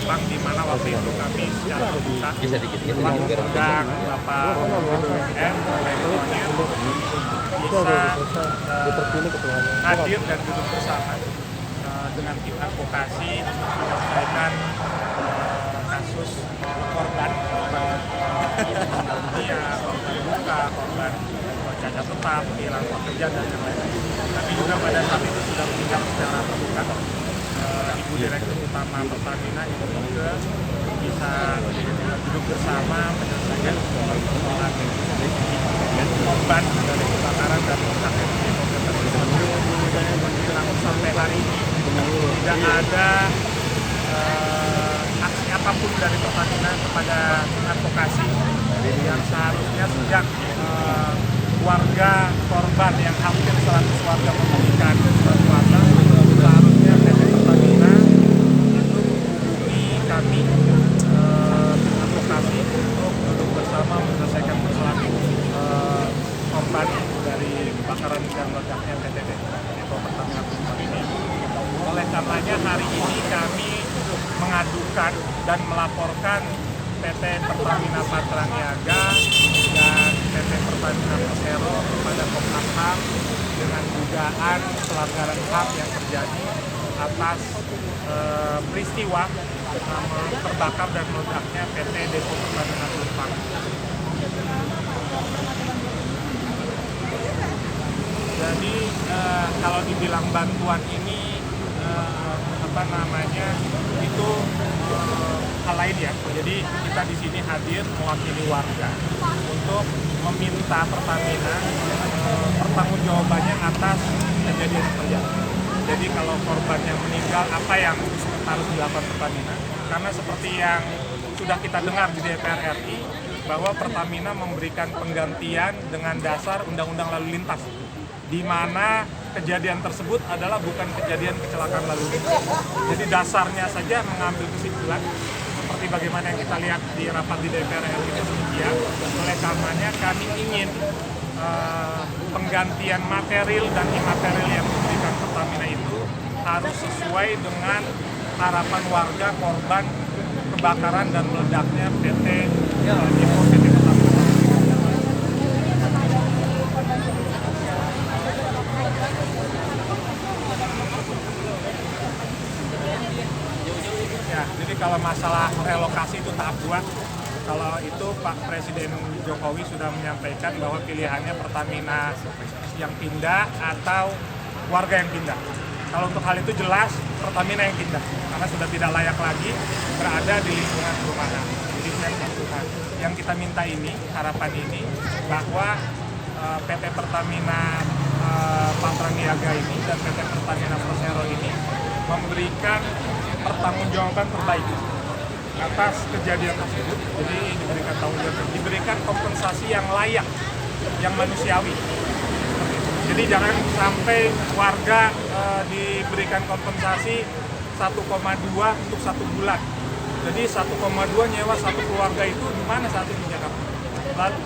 Pelumpang, di mana waktu itu kami secara terbuka mengundang Bapak BUMN, bisa hadir dan duduk bersama dengan tim advokasi menyelesaikan kasus korban luka, korban cacat tetap, hilang pekerjaan dan lain-lain. Kami juga pada saat itu sudah meninjau secara terbuka Ibu Direktur Utama Pertamina juga bisa duduk bersama menyelesaikan persoalan korban dari kebakaran dan ledak sampai hari ini tidak ada aksi apapun dari Pertamina kepada advokasi yang seharusnya sejak warga korban yang hampir 100 warga memberikan surat kuasa, seharusnya PT Pertamina itu menghubungi kami tim advokasi untuk duduk bersama menyelesaikan persoalan korban dari kebakaran dan meledaknya PT Depo Pertamina Pelumpang ini. Oleh karenanya hari ini kami mengadukan dan melaporkan PT Pertamina Patraniaga dan PT Pertamina Persero kepada Komnas HAM dengan dugaan pelanggaran HAM yang terjadi atas peristiwa terbakar dan meledaknya PT Depo Pertamina Pelumpang. Jadi kalau dibilang bantuan ini itu hal lain ya. Jadi kita di sini hadir mewakili warga untuk meminta Pertamina pertanggungjawabannya atas kejadian yang terjadi. Jadi kalau korban yang meninggal, apa yang harus dilakukan Pertamina? Karena seperti yang sudah kita dengar di DPR RI bahwa Pertamina memberikan penggantian dengan dasar Undang-Undang Lalu Lintas, di mana kejadian tersebut adalah bukan kejadian kecelakaan lalu lintas. Jadi dasarnya saja mengambil kesimpulan seperti bagaimana yang kita lihat di rapat di DPR RI itu demikian. Oleh karenanya kami ingin penggantian material dan imaterial yang diberikan Pertamina itu harus sesuai dengan harapan warga korban kebakaran dan meledaknya PT Depo Pertamina. Ya, jadi kalau masalah relokasi itu tahap 2. Kalau itu Pak Presiden Jokowi sudah menyampaikan bahwa pilihannya Pertamina yang pindah atau warga yang pindah. Kalau untuk hal itu jelas Pertamina yang pindah, karena sudah tidak layak lagi berada di lingkungan perumahan. Jadi yang kita minta ini, harapan ini, bahwa PT Pertamina Patraniaga ini dan PT Pertamina Persero ini memberikan pertanggungjawaban terbaik atas kejadian tersebut. Jadi diberikan tanggung jawab, diberikan kompensasi yang layak, yang manusiawi. Jadi jangan sampai warga diberikan kompensasi 1,2 untuk 1 bulan. Jadi 1,2 nyewa satu keluarga itu di mana saat ini di Jakarta. Lalu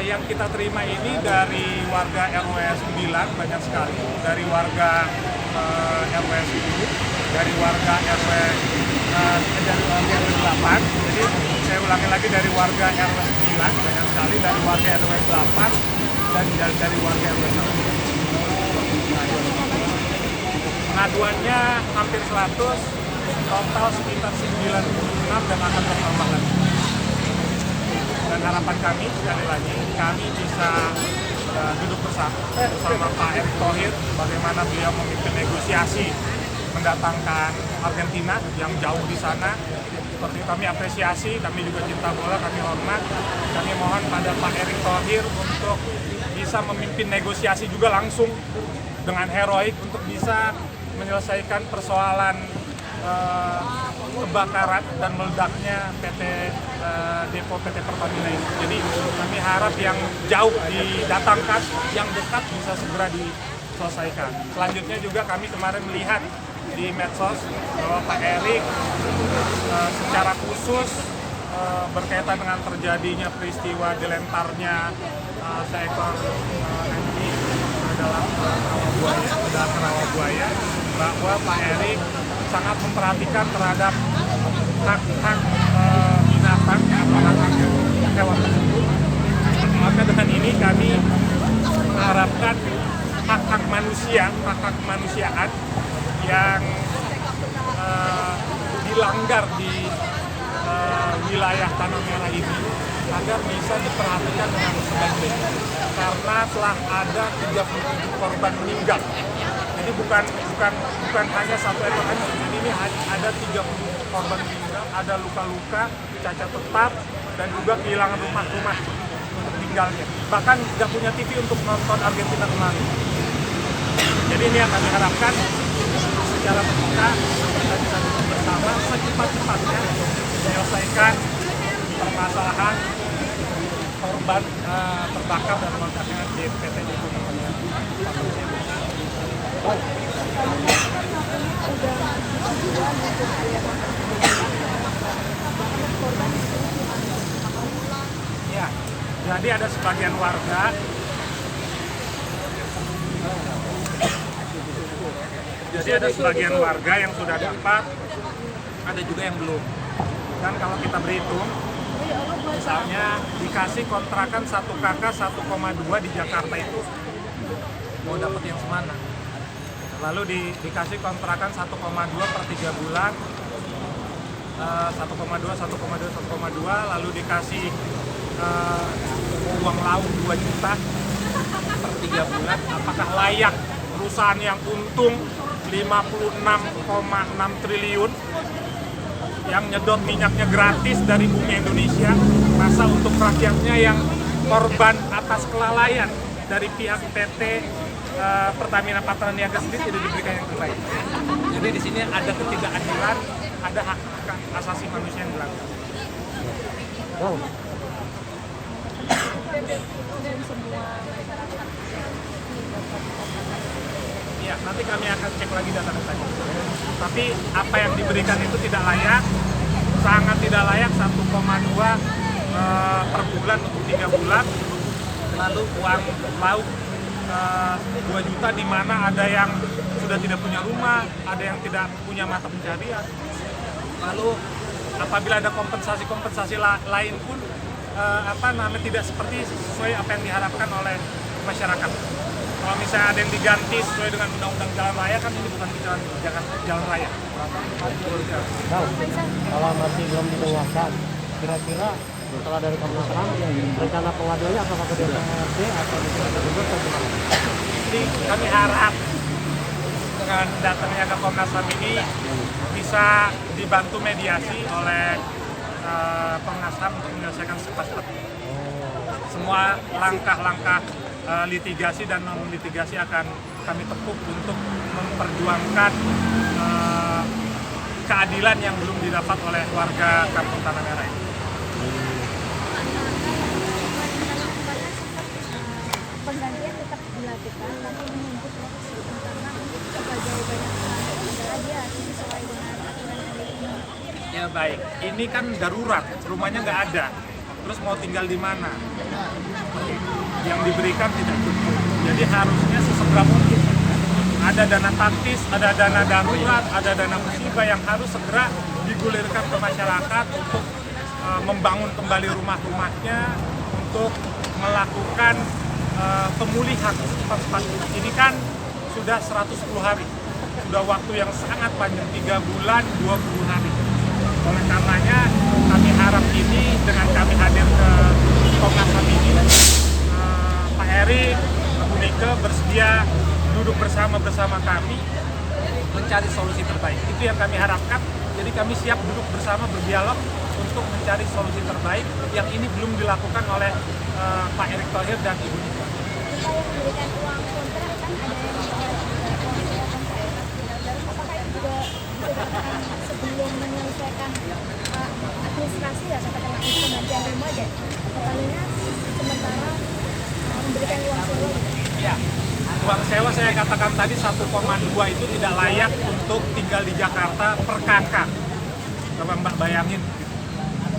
yang kita terima ini dari warga RW 9 banyak sekali, dari warga RW 10, dari warga RW 8. Jadi saya ulangi lagi, dari warga RW 9 banyak sekali, dari warga RW 8 dan dari warga RW 1. Pengaduannya hampir 100, total sekitar 96 dan akan bertambah lagi. Dan harapan kami, sekali lagi, kami bisa duduk bersama Pak Erick Thohir, bagaimana beliau memimpin negosiasi mendatangkan Argentina yang jauh di sana. Seperti kami apresiasi, kami juga cinta bola, kami hormat. Kami mohon pada Pak Erick Thohir untuk bisa memimpin negosiasi juga langsung dengan heroik untuk bisa menyelesaikan persoalan kebakaran dan meledaknya Depo PT Pertamina ini. Jadi kami harap yang jauh didatangkan, yang dekat bisa segera diselesaikan. Selanjutnya juga kami kemarin melihat di medsos bahwa Pak Erick secara khusus berkaitan dengan terjadinya peristiwa dilemparnya seekor anjing ke dalam rawa buaya, bahwa Pak Erik sangat memperhatikan terhadap hak-hak binatang atau hak hewan tersebut. Maka dengan ini kami mengharapkan hak-hak manusia, hak-hak kemanusiaan yang dilanggar di wilayah Tanah Merah ini agar bisa diperhatikan dengan sebaik-baiknya. Karena telah ada 37 korban meninggal. Jadi bukan hanya satu ekor anjing, ini ada 30 korban meninggal, ada luka-luka, cacat tetap, dan juga kehilangan rumah-rumah untuk tinggalnya. Bahkan tidak punya TV untuk nonton Argentina kemarin. Jadi ini yang kami harapkan secara terbuka kita bisa duduk bersama secepat-cepatnya menyelesaikan permasalahan korban terbakar dan meledaknya di PT Joko. Ya, jadi ada sebagian warga yang sudah dapat, ada juga yang belum. Dan kalau kita berhitung, misalnya dikasih kontrakan 1 KK 1,2 di Jakarta itu mau dapat yang semana. Lalu dikasih kontrakan 1,2 per 3 bulan, 1,2, lalu dikasih uang lauk 2 juta per 3 bulan. Apakah layak perusahaan yang untung 56,6 triliun yang nyedot minyaknya gratis dari bumi Indonesia, masa untuk rakyatnya yang korban atas kelalaian dari pihak PT Pertamina Patraniaga sendiri tidak diberikan yang terbaik. Jadi di sini ada ketidakadilan, ada hak asasi manusia yang dilanggar. Ya, nanti kami akan cek lagi data-datanya. Tapi apa yang diberikan itu tidak layak, sangat tidak layak, 1,2 per bulan untuk 3 bulan. Lalu uang lauk 2 juta, di mana ada yang sudah tidak punya rumah, ada yang tidak punya mata pencarian. Lalu apabila ada kompensasi lain pun tidak seperti sesuai apa yang diharapkan oleh masyarakat. Kalau misalnya ada yang diganti sesuai dengan undang-undang jalan raya, kan ini bukan jalan raya. Kalau masih belum dituangkan, kira-kira setelah dari Komnas HAM, rencana pengaduannya apakah ke DPRD atau ke Gubernur atau gimana? Jadi kami harap dengan datangnya ke Komnas HAM ini bisa dibantu mediasi oleh Komnas HAM untuk menyelesaikan cepat-cepatnya. Semua langkah-langkah litigasi dan non-litigasi akan kami tempuh untuk memperjuangkan keadilan yang belum didapat oleh warga Kampung Tanah Merah ini. Penggantian tetap dilakukan, tapi menunggu proses karena sebagai banyak adalah dia sesuai dengan aturan yang ada. Ya baik, ini kan darurat, rumahnya nggak ada, terus mau tinggal di mana? Yang diberikan tidak cukup, jadi harusnya sesegera mungkin. Ada dana taktis, ada dana darurat, ada dana musibah yang harus segera digulirkan ke masyarakat untuk membangun kembali rumah-rumahnya, untuk melakukan pemulihan secepat-cepat. Ini kan sudah 110 hari, sudah waktu yang sangat panjang, 3 bulan 20 hari. Oleh karenanya kami harap ini dengan kami hadir ke Komnas HAM ini, Pak Erik, Bu Nike bersedia duduk bersama kami mencari solusi terbaik. Itu yang kami harapkan. Jadi kami siap duduk bersama berdialog untuk mencari solusi terbaik yang ini belum dilakukan oleh Pak Erick Thohir dan Ibu Nike. Kita yang memberikan uang kontrak kan ada yang apakah itu juga sebelum menyelesaikan administrasi ya, katakanlah penggantian rumah aja, kalinya sementara memberikan uang sewa gitu. Ya, uang sewa saya katakan tadi 1,2 itu tidak layak untuk tinggal di Jakarta per kakak. Coba Mbak bayangin,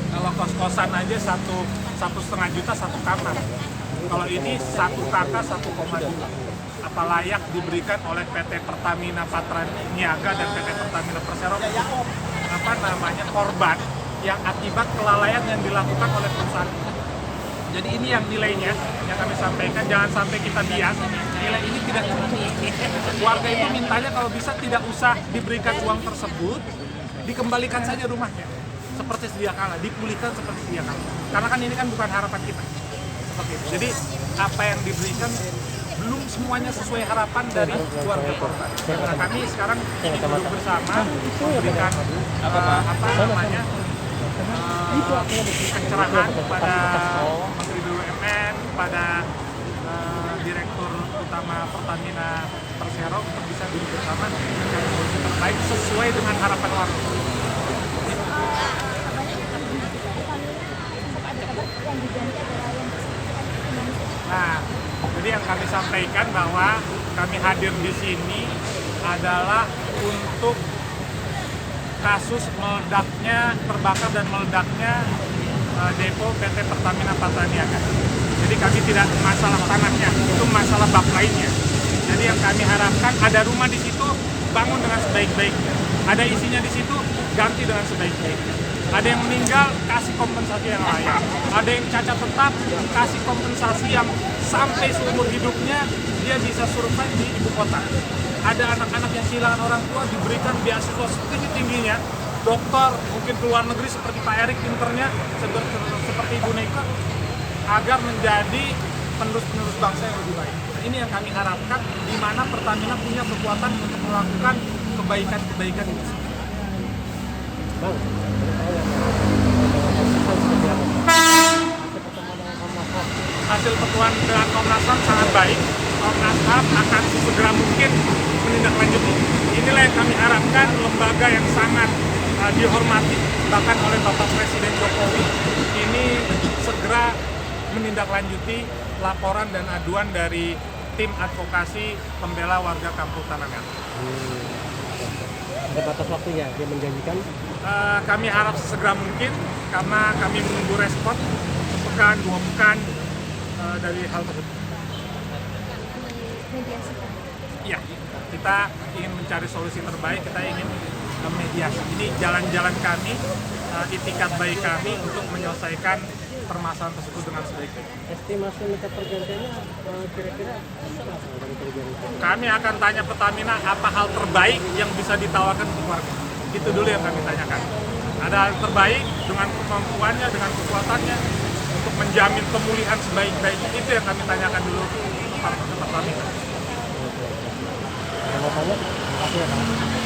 kalau kos-kosan aja 1,5 juta 1 kamar. Kalau ini 1 kakak 1,2. apa layak diberikan oleh PT Pertamina Patraniaga dan PT Pertamina Persero korban yang akibat kelalaian yang dilakukan oleh perusahaan. Jadi ini yang nilainya yang kami sampaikan, jangan sampai kita bias, nilai ini tidak cukup. Warga itu mintanya kalau bisa tidak usah diberikan uang tersebut, dikembalikan saja rumahnya seperti sedia kala, dipulihkan seperti sedia kala. Karena kan ini kan bukan harapan kita. Seperti itu. Jadi apa yang diberikan belum semuanya sesuai harapan dari keluarga korban. Nah, kami sekarang duduk bersama memberikan pencerahan kepada Menteri BUMN, pada Direktur Utama Pertamina Persero untuk bisa duduk bersama mencari solusi terbaik sesuai dengan harapan warga. Nah, jadi yang kami sampaikan bahwa kami hadir di sini adalah untuk kasus meledaknya, terbakar dan meledaknya depo PT Pertamina Patraniaga. Jadi kami tidak masalah tanahnya, itu masalah bak lainnya. Jadi yang kami harapkan ada rumah di situ, bangun dengan sebaik-baiknya. Ada isinya di situ, ganti dengan sebaik-baiknya. Ada yang meninggal, kasih kompensasi yang layak. Ada yang cacat tetap, kasih kompensasi yang sampai seumur hidupnya dia bisa survive di ibu kota. Ada anak-anak yang kehilangan orang tua diberikan beasiswa setinggi-tingginya. Dokter, mungkin ke luar negeri seperti Pak Erik pinternya, seperti Ibu Neka, agar menjadi penerus-penerus bangsa yang lebih baik. Nah, ini yang kami harapkan, di mana Pertamina punya kekuatan untuk melakukan kebaikan-kebaikan ini. Bang, hasil pertemuan dengan Komnas HAM sangat baik. Komnas HAM akan segera mungkin menindaklanjuti. Inilah yang kami harapkan, lembaga yang sangat dihormati bahkan oleh Bapak Presiden Jokowi ini segera menindaklanjuti laporan dan aduan dari tim advokasi pembela warga Kampung Tanah Merah. Ada batas waktunya dia menjanjikan? Kami harap sesegera mungkin karena kami menunggu respon sepekan, 2 pekan dari hal tersebut. Iya, kita ingin mencari solusi terbaik, kita ingin mediasi. Ini jalan-jalan kami, itikat baik kami untuk menyelesaikan permasalahan tersebut dengan sebaik-baiknya. Estimasi minta pergantiannya kira-kira berapa dari pergantian? Kami akan tanya Pertamina apa hal terbaik yang bisa ditawarkan untuk warga. Itu dulu yang kami tanyakan. Ada hal terbaik dengan kemampuannya, dengan kekuatannya untuk menjamin pemulihan sebaik-baiknya. Itu yang kami tanyakan dulu kepada Pertamina. Terima kasih ya, Pak.